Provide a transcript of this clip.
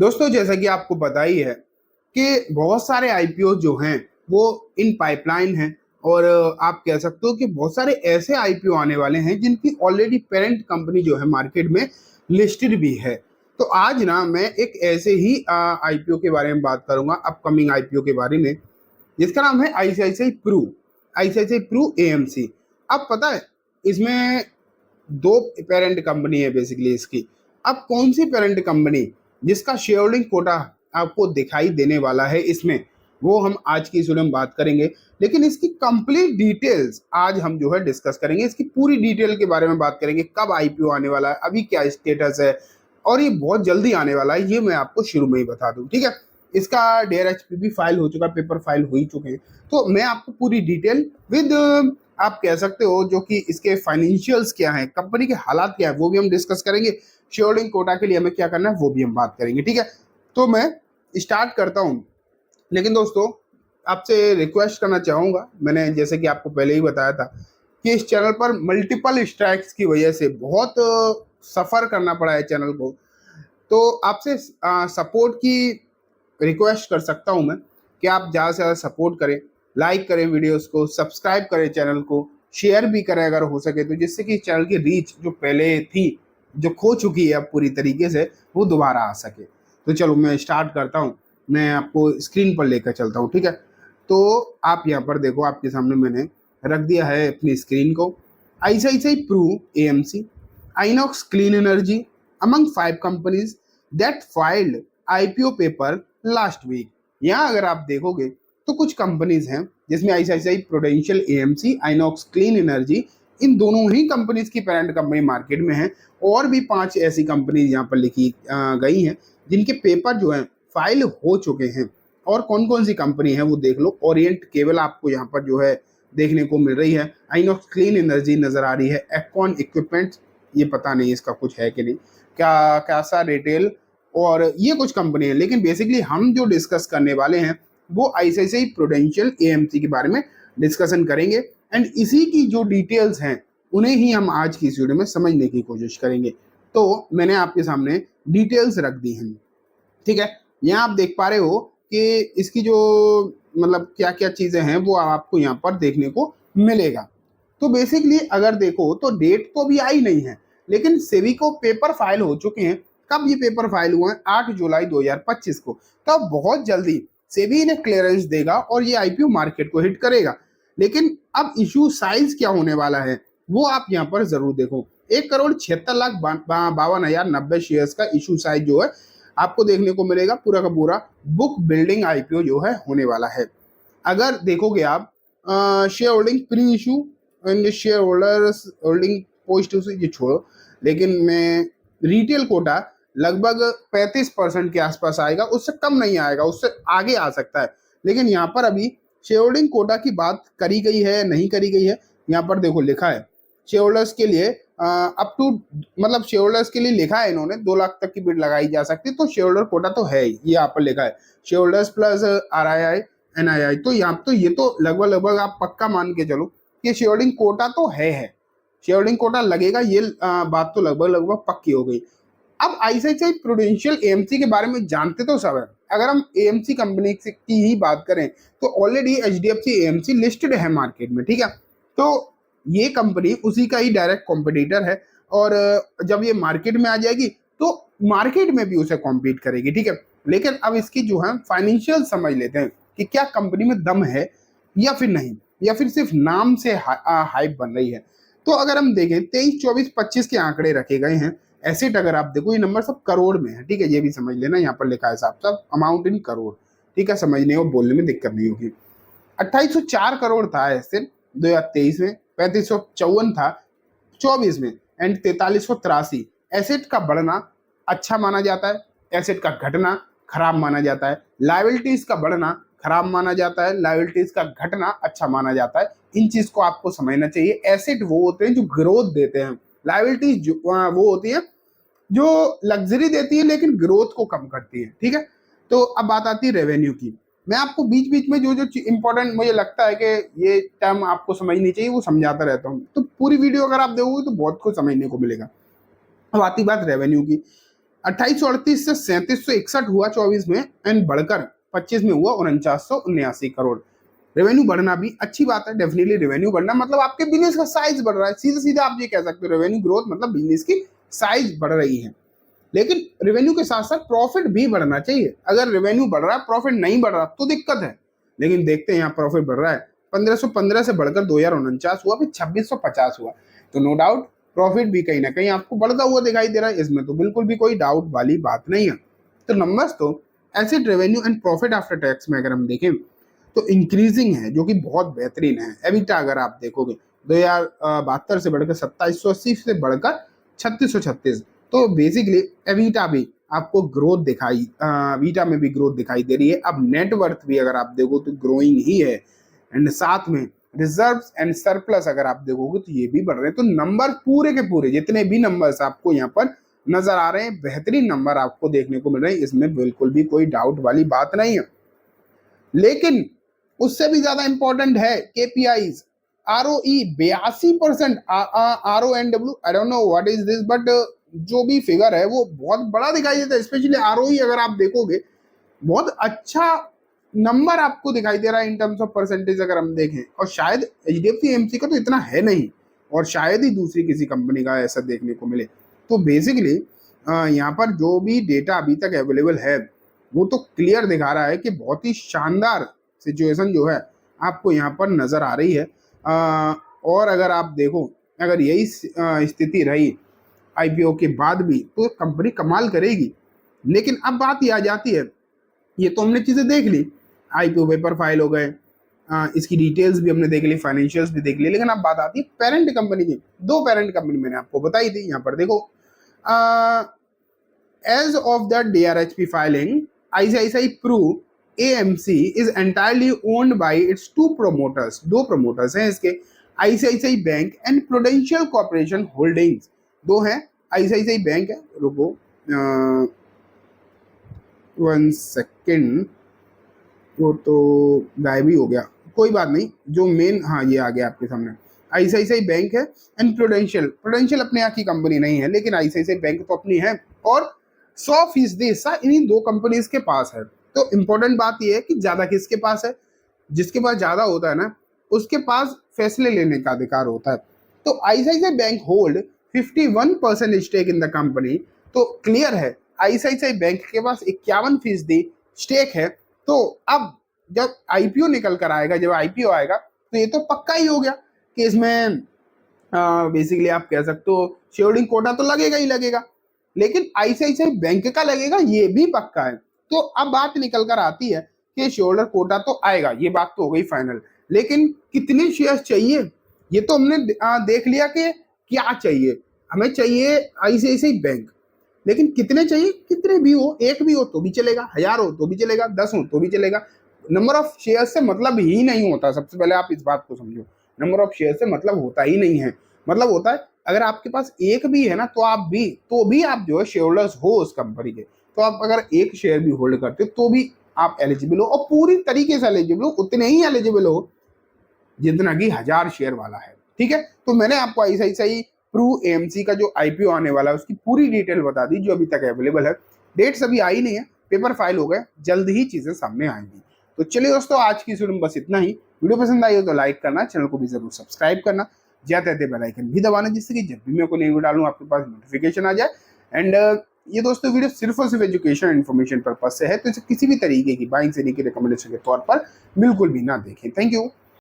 दोस्तों, जैसा कि आपको पता ही है कि बहुत सारे आईपीओ जो हैं वो इन पाइपलाइन हैं। और आप कह सकते हो कि बहुत सारे ऐसे आईपीओ आने वाले हैं जिनकी ऑलरेडी पेरेंट कंपनी जो है मार्केट में लिस्टेड भी है। तो आज ना मैं एक ऐसे ही आईपीओ के बारे में बात करूंगा, अपकमिंग आईपीओ के बारे में, जिसका नाम है आईसीआईसीआई प्रू एएमसी। अब पता है, इसमें दो पेरेंट कंपनी है बेसिकली इसकी। अब कौन सी पेरेंट कंपनी जिसका शेयर होल्डिंग कोटा आपको दिखाई देने वाला है इसमें, वो हम आज की इस वीडियो में बात करेंगे। लेकिन इसकी कंप्लीट डिटेल्स आज हम जो है डिस्कस करेंगे। इसकी पूरी डिटेल के बारे में बात करेंगे, कब आईपीओ आने वाला है, अभी क्या स्टेटस है, और ये बहुत जल्दी आने वाला है, ये मैं आपको शुरू में ही बता दूं। ठीक है, इसका DRHP भी फाइल हो चुका, पेपर फाइल हो ही चुके हैं। तो मैं आपको पूरी डिटेल विद, आप कह सकते हो, जो कि इसके फाइनेंशियल्स क्या हैं, कंपनी के हालात क्या है, वो भी हम डिस्कस करेंगे। शेयर होल्डिंग कोटा के लिए हमें क्या करना है वो भी हम बात करेंगे। ठीक है, तो मैं स्टार्ट करता हूँ। लेकिन दोस्तों, आपसे रिक्वेस्ट करना चाहूँगा, मैंने जैसे कि आपको पहले ही बताया था कि इस चैनल पर मल्टीपल स्ट्राइक्स की वजह से बहुत सफ़र करना पड़ा है चैनल को। तो आपसे सपोर्ट की रिक्वेस्ट कर सकता हूं मैं कि आप ज़्यादा से ज़्यादा सपोर्ट करें, लाइक करें वीडियोस को, सब्सक्राइब करें चैनल को, शेयर भी करें अगर हो सके तो, जिससे कि चैनल की रीच जो पहले थी, जो खो चुकी है अब पूरी तरीके से, वो दोबारा आ सके। तो चलो मैं स्टार्ट करता हूँ, मैं आपको स्क्रीन पर लेकर चलता हूँ। ठीक है, तो आप यहाँ पर देखो, आपके सामने मैंने रख दिया है अपनी स्क्रीन को। ICICI Pru AMC, Inox clean energy, among 5 companies that filed IPO paper last week. यहाँ अगर आप देखोगे तो कुछ कंपनीज हैं जिसमें ICICI Prudential AMC, Inox clean energy, इन दोनों ही कंपनीज की पेरेंट कंपनी मार्केट में है। और भी 5 ऐसी कंपनीज यहाँ पर लिखी गई हैं जिनके पेपर जो है फाइल हो चुके हैं। और कौन कौन सी कंपनी है वो देख लो। ओरिएंट केबल आपको यहाँ पर जो है देखने को मिल रही है, आइनॉक्स क्लीन एनर्जी नजर आ रही है, एक्कॉन इक्विपमेंट्स, ये पता नहीं इसका कुछ है कि नहीं, क्या कैसा रिटेल, और ये कुछ कंपनी है। लेकिन बेसिकली हम जो डिस्कस करने वाले हैं वो आईसीआईसीआई प्रूडेंशियल एएमसी के बारे में डिस्कशन करेंगे। एंड इसी की जो डिटेल्स हैं उन्हें ही हम आज की इस वीडियो में समझने की कोशिश करेंगे। तो मैंने आपके सामने डिटेल्स रख दी हैं। ठीक है, यहाँ आप देख पा रहे हो कि इसकी जो मतलब क्या क्या चीज़ें हैं वो आपको यहाँ पर देखने को मिलेगा। तो बेसिकली अगर देखो तो डेट तो अभी आई नहीं है, लेकिन सेबी को पेपर फाइल हो चुके हैं। कब ये पेपर फाइल हुए हैं? 8 जुलाई 2025 को। तो बहुत जल्दी सेबी इन्हें क्लियरेंस देगा और ये आईपीओ मार्केट को हिट करेगा। लेकिन अब इशू साइज क्या होने वाला है वो आप यहाँ पर जरूर देखो। 1,76,52,090 शेयर्स का इशू साइज जो है आपको देखने को मिलेगा। पूरा का पूरा बुक बिल्डिंग आईपीओ जो है होने वाला है। अगर देखोगे आप share holding pre issue and share holders holding post issue ये छोड़ो, लेकिन मैं रिटेल कोटा लगभग 35% के आसपास आएगा, उससे कम नहीं आएगा, उससे आगे आ सकता है। लेकिन यहाँ पर अभी शेयर होल्डिंग कोटा की बात करी गई है नहीं करी गई है, यहाँ पर देखो लिखा है शेयर होल्डर्स के लिए अप टू, मतलब शेयर होल्डर्स के लिए लिखा है इन्होंने 2 लाख तक की बिड लगाई जा सकती है। तो शेयर होल्डर कोटा तो है ही, ये यहाँ पर लिखा है share holders plus RII NII। तो यहाँ तो ये तो लगभग आप पक्का मान के चलो कि शेयर होल्डिंग कोटा तो है, शेयर होल्डिंग कोटा लगेगा, ये बात तो लगभग पक्की हो गई। अब आईसीआईसीआई प्रूडेंशियल एएमसी के बारे में जानते तो सब है। अगर हम एएमसी कंपनी की ही बात करें तो ऑलरेडी एचडीएफसी एएमसी लिस्टेड है मार्केट में। ठीक है, तो ये कंपनी उसी का ही डायरेक्ट कॉम्पिटिटर है। और जब ये मार्केट में आ जाएगी तो मार्केट में भी उसे कॉम्पीट करेगी। ठीक है, लेकिन अब इसकी जो है फाइनेंशियल समझ लेते हैं कि क्या कंपनी में दम है या फिर नहीं, या फिर सिर्फ नाम से हाइप बन रही है। तो अगर हम देखें 23, 24, 25 के आंकड़े रखे गए हैं। एसेट अगर आप देखो, ये नंबर सब करोड़ में है। ठीक है, ये भी समझ लेना, यहाँ पर लिखा है साहब सब अमाउंट इन करोड़। ठीक है, समझने और बोलने में दिक्कत नहीं होगी। 2804 करोड़ था एसेट 2023 में, 3554 था 24 में, एंड 4383। एसेट का बढ़ना अच्छा माना जाता है, एसेट का घटना खराब माना जाता है। लायबिलिटीज का बढ़ना खराब माना जाता है, लायबिलिटीज का घटना अच्छा माना जाता है। इन चीज को आपको समझना चाहिए। एसेट वो होते हैं जो ग्रोथ देते हैं, लायबिलिटीज वो होती है जो लग्जरी देती है लेकिन ग्रोथ को कम करती है। ठीक है, तो अब बात आती है रेवेन्यू की। मैं आपको बीच बीच में जो जो इंपॉर्टेंट मुझे लगता है कि ये टर्म आपको समझनी चाहिए वो समझाता रहता हूँ। तो पूरी वीडियो अगर आप देखोगे तो बहुत कुछ समझने को मिलेगा। अब आती बात रेवेन्यू की। 2838 से 3761 हुआ 24 में एंड बढ़कर 25 में हुआ 4979 करोड़। रेवेन्यू बढ़ना भी अच्छी बात है, डेफिनेटली रेवेन्यू बढ़ना मतलब आपके बिजनेस का साइज बढ़ रहा है, सीधे सीधे आप ये कह सकते हो रेवेन्यू ग्रोथ मतलब बिजनेस की साइज बढ़ रही है। लेकिन रेवेन्यू के साथ साथ प्रॉफिट भी बढ़ना चाहिए। अगर रेवेन्यू बढ़ रहा है प्रॉफिट नहीं बढ़ रहा तो दिक्कत है। लेकिन देखते हैं यहाँ प्रॉफिट बढ़ रहा है, 1515 से बढ़कर 2049 हुआ, फिर 2650 हुआ, तो नो डाउट प्रॉफिट भी कहीं ना कहीं आपको बढ़ता हुआ दिखाई दे रहा है, इसमें तो बिल्कुल भी कोई डाउट वाली बात नहीं है। तो नंबर्स तो asset revenue and profit after tax में अगर हम देखें तो इंक्रीजिंग है, जो कि बहुत बेहतरीन है। एबिटा अगर आप देखोगे 2072 से बढ़कर 2780 से बढ़कर 3636, तो बेसिकली एबिटा भी आपको ग्रोथ दिखाई, एबिटा में भी ग्रोथ दिखाई दे रही है। अब नेटवर्थ भी अगर आप देखो तो ग्रोइंग ही है, एंड साथ में रिजर्व्स एंड सरप्लस अगर आप देखोगे तो ये भी बढ़ रहे हैं। तो नंबर पूरे के पूरे जितने भी नंबर्स आपको यहाँ पर नजर आ रहे हैं, बेहतरीन नंबर आपको देखने को मिल रहे हैं, इसमें बिल्कुल भी कोई डाउट वाली बात नहीं है। लेकिन उससे भी ज्यादा इंपॉर्टेंट है KPIs. ROE 82%, RONW I don't know what is this, but जो भी फिगर है वो बहुत बड़ा दिखाई देता है। स्पेशली ROE अगर आप देखोगे बहुत अच्छा नंबर आपको दिखाई दे रहा है इन टर्म्स ऑफ परसेंटेज अगर हम देखें, और शायद HDFC AMC का तो इतना है नहीं, और शायद ही दूसरी किसी कंपनी का ऐसा देखने को मिले। तो बेसिकली यहाँ पर जो भी डेटा अभी तक अवेलेबल है वो तो क्लियर दिखा रहा है कि बहुत ही शानदार सिचुएशन जो है आपको यहाँ पर नजर आ रही है। और अगर आप देखो अगर यही स्थिति रही IPO के बाद भी तो कंपनी कमाल करेगी। लेकिन अब बात ये आ जाती है, ये तो हमने चीजें देख ली, IPO पेपर फाइल हो गए, इसकी डिटेल्स भी हमने देख ली, फाइनेंशियल्स भी देख ली, लेकिन अब बात आती है पेरेंट कंपनी की। दो पेरेंट कंपनी मैंने आपको बताई थी, यहाँ पर देखो as of the DRHP filing ICICI Pru AMC is entirely owned by its two promoters, दो promoters हैं इसके, ICICI bank and prudential corporation holdings, दो हैं। ICICI बैंक है, रुको 1 सेकेंड, वो तो गायब ही हो गया, कोई बात नहीं, जो मेन, हाँ ये आ गया आपके सामने। ICICI बैंक है एंड प्रूडेंशियल अपने यहाँ की कंपनी नहीं है, लेकिन ICICI बैंक तो अपनी है, और 100% हिस्सा इन्हीं दो कंपनीज के पास है। तो इंपॉर्टेंट बात यह है कि ज्यादा किसके पास है, जिसके पास ज्यादा होता है ना उसके पास फैसले लेने का अधिकार होता है। तो ICICI bank hold 51% stake in the company, तो क्लियर है ICICI बैंक के पास 51% स्टेक है। तो अब जब IPO निकल कर आएगा, जब IPO आएगा तो ये तो पक्का ही हो गया कि इसमें बेसिकली आप कह सकते हो शेयर होल्डिंग कोटा तो लगेगा ही लगेगा, लेकिन ICICI बैंक का लगेगा ये भी पक्का है। तो अब बात निकल कर आती है कि शेयर होल्डर कोटा तो आएगा, ये बात तो हो गई फाइनल, लेकिन कितने शेयर्स चाहिए ये तो हमने देख लिया कि क्या चाहिए, हमें चाहिए ICICI बैंक, लेकिन कितने चाहिए, कितने भी हो, एक भी हो तो भी चलेगा, 1000 हो तो भी चलेगा, 10 हो तो भी चलेगा। नंबर ऑफ शेयर से मतलब ही नहीं होता, सबसे पहले आप इस बात को समझो, नंबर ऑफ शेयर से मतलब होता ही नहीं है। मतलब होता है अगर आपके पास एक भी है ना तो भी आप जो है शेयर होल्डर्स हो उस कंपनी के, तो आप अगर एक शेयर भी होल्ड करते हो तो भी आप एलिजिबल हो, और पूरी तरीके से एलिजिबल हो, उतने ही एलिजिबल हो जितना कि 1000 शेयर वाला है। ठीक है, तो मैंने आपको ICICI Pru AMC का जो IPO आने वाला है उसकी पूरी डिटेल बता दी जो अभी तक अवेलेबल है। डेट्स अभी आई नहीं है, पेपर फाइल हो गए, जल्द ही चीजें सामने आएंगी। तो चलिए दोस्तों, आज की वीडियो में बस इतना ही। वीडियो पसंद आई हो तो लाइक करना, चैनल को भी जरूर सब्सक्राइब करना, जाते रहते बेल आइकन भी दबाना, जिससे कि जब भी मैं कोई नई वीडियो डालूं आपके पास नोटिफिकेशन आ जाए। एंड ये दोस्तों वीडियो सिर्फ और सिर्फ एजुकेशन इन्फॉर्मेशन पर्पज से है, तो इसे किसी भी तरीके की बाइंग सेलिंग की रिकमेंडेशन के तौर पर बिल्कुल भी ना देखें। Thank you.